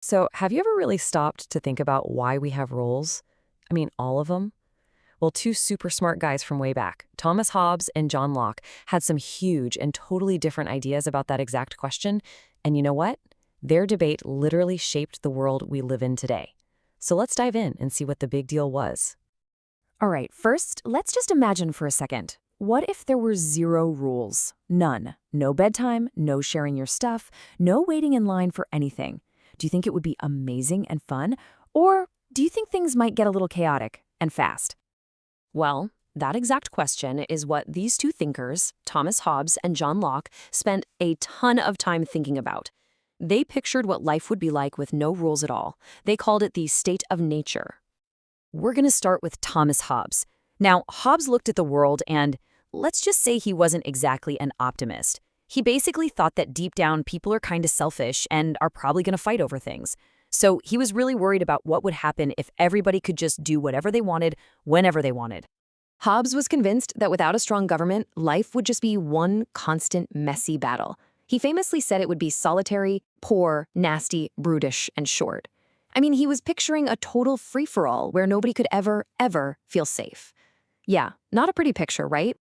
So, have you ever really stopped to think about why we have rules? I mean, all of them? Well, two super smart guys from way back, Thomas Hobbes and John Locke, had some huge and totally different ideas about that exact question. And you know what? Their debate literally shaped the world we live in today. So let's dive in and see what the big deal was. All right, first, let's just imagine for a second. What if there were zero rules? None. No bedtime, no sharing your stuff, no waiting in line for anything. Do you think it would be amazing and fun? Or do you think things might get a little chaotic and fast? Well, that exact question is what these two thinkers, Thomas Hobbes and John Locke, spent a ton of time thinking about. They pictured what life would be like with no rules at all. They called it the state of nature. We're going to start with Thomas Hobbes. Now, Hobbes looked at the world and let's just say he wasn't exactly an optimist. He basically thought that deep down people are kind of selfish and are probably going to fight over things. So he was really worried about what would happen if everybody could just do whatever they wanted, whenever they wanted. Hobbes was convinced that without a strong government, life would just be one constant, messy battle. He famously said it would be solitary, poor, nasty, brutish, and short. I mean, he was picturing a total free-for-all where nobody could ever feel safe. Yeah, not a pretty picture, right?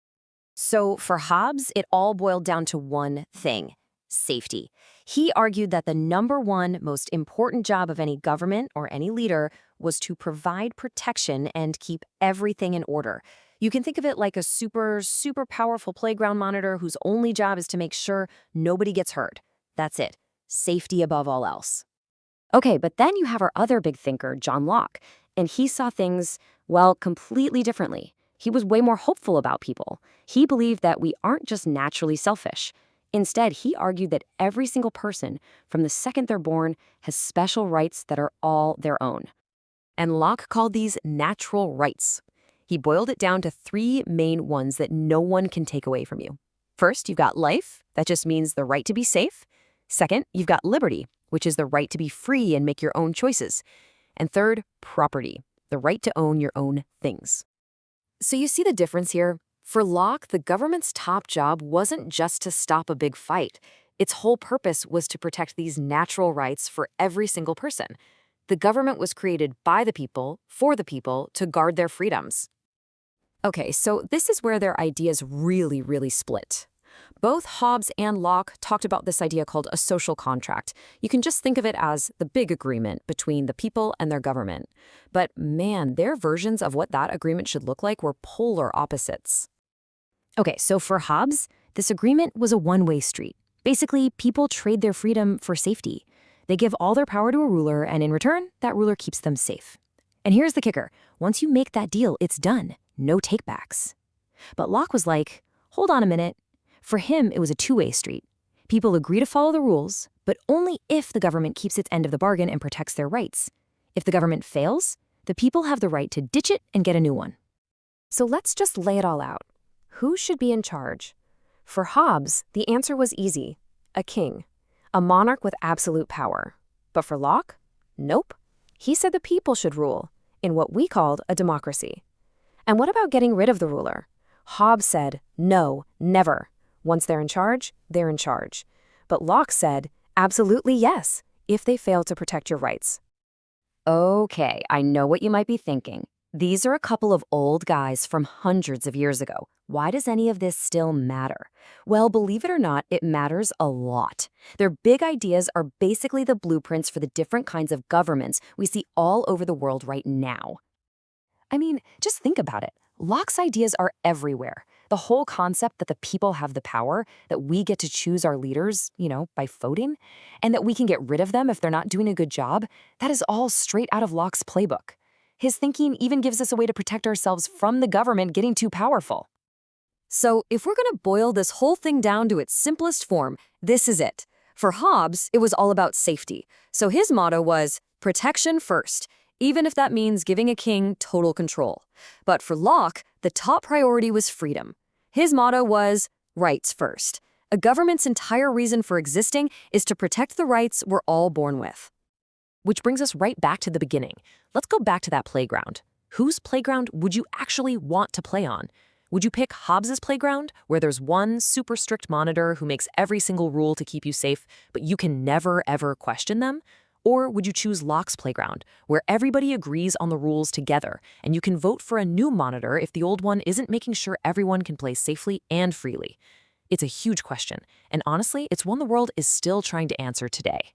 So for Hobbes, it all boiled down to one thing: safety. He argued that the number one most important job of any government or any leader was to provide protection and keep everything in order. You can think of it like a super powerful playground monitor whose only job is to make sure nobody gets hurt. That's it. Safety above all else. Okay, but then you have our other big thinker, John Locke, and he saw things, well, completely differently. He was way more hopeful about people. He believed that we aren't just naturally selfish. Instead, he argued that every single person, from the second they're born, has special rights that are all their own. And Locke called these natural rights. He boiled it down to three main ones that no one can take away from you. First, you've got life. That just means the right to be safe. Second, you've got liberty, which is the right to be free and make your own choices. And third, property, the right to own your own things. So you see the difference here? For Locke, the government's top job wasn't just to stop a big fight. Its whole purpose was to protect these natural rights for every single person. The government was created by the people, for the people, to guard their freedoms. Okay, so this is where their ideas really split. Both Hobbes and Locke talked about this idea called a social contract. You can just think of it as the big agreement between the people and their government. But man, their versions of what that agreement should look like were polar opposites. Okay, so for Hobbes, this agreement was a one-way street. Basically, people trade their freedom for safety. They give all their power to a ruler, and in return, that ruler keeps them safe. And here's the kicker. Once you make that deal, it's done. No takebacks. But Locke was like, hold on a minute. For him, it was a two-way street. People agree to follow the rules, but only if the government keeps its end of the bargain and protects their rights. If the government fails, the people have the right to ditch it and get a new one. So let's just lay it all out. Who should be in charge? For Hobbes, the answer was easy: a king, a monarch with absolute power. But for Locke, nope. He said the people should rule, in what we called a democracy. And what about getting rid of the ruler? Hobbes said, no, never. Once they're in charge, they're in charge. But Locke said, absolutely yes, if they fail to protect your rights. Okay, I know what you might be thinking. These are a couple of old guys from hundreds of years ago. Why does any of this still matter? Well, believe it or not, it matters a lot. Their big ideas are basically the blueprints for the different kinds of governments we see all over the world right now. I mean, just think about it. Locke's ideas are everywhere. The whole concept that the people have the power, that we get to choose our leaders, by voting, and that we can get rid of them if they're not doing a good job, that is all straight out of Locke's playbook. His thinking even gives us a way to protect ourselves from the government getting too powerful. So if we're going to boil this whole thing down to its simplest form, this is it. For Hobbes, it was all about safety. So his motto was, protection first, even if that means giving a king total control. But for Locke, the top priority was freedom. His motto was, rights first. A government's entire reason for existing is to protect the rights we're all born with. Which brings us right back to the beginning. Let's go back to that playground. Whose playground would you actually want to play on? Would you pick Hobbes's playground, where there's one super strict monitor who makes every single rule to keep you safe, but you can never, ever question them? Or would you choose Locke's playground, where everybody agrees on the rules together, and you can vote for a new monitor if the old one isn't making sure everyone can play safely and freely? It's a huge question, and honestly, it's one the world is still trying to answer today.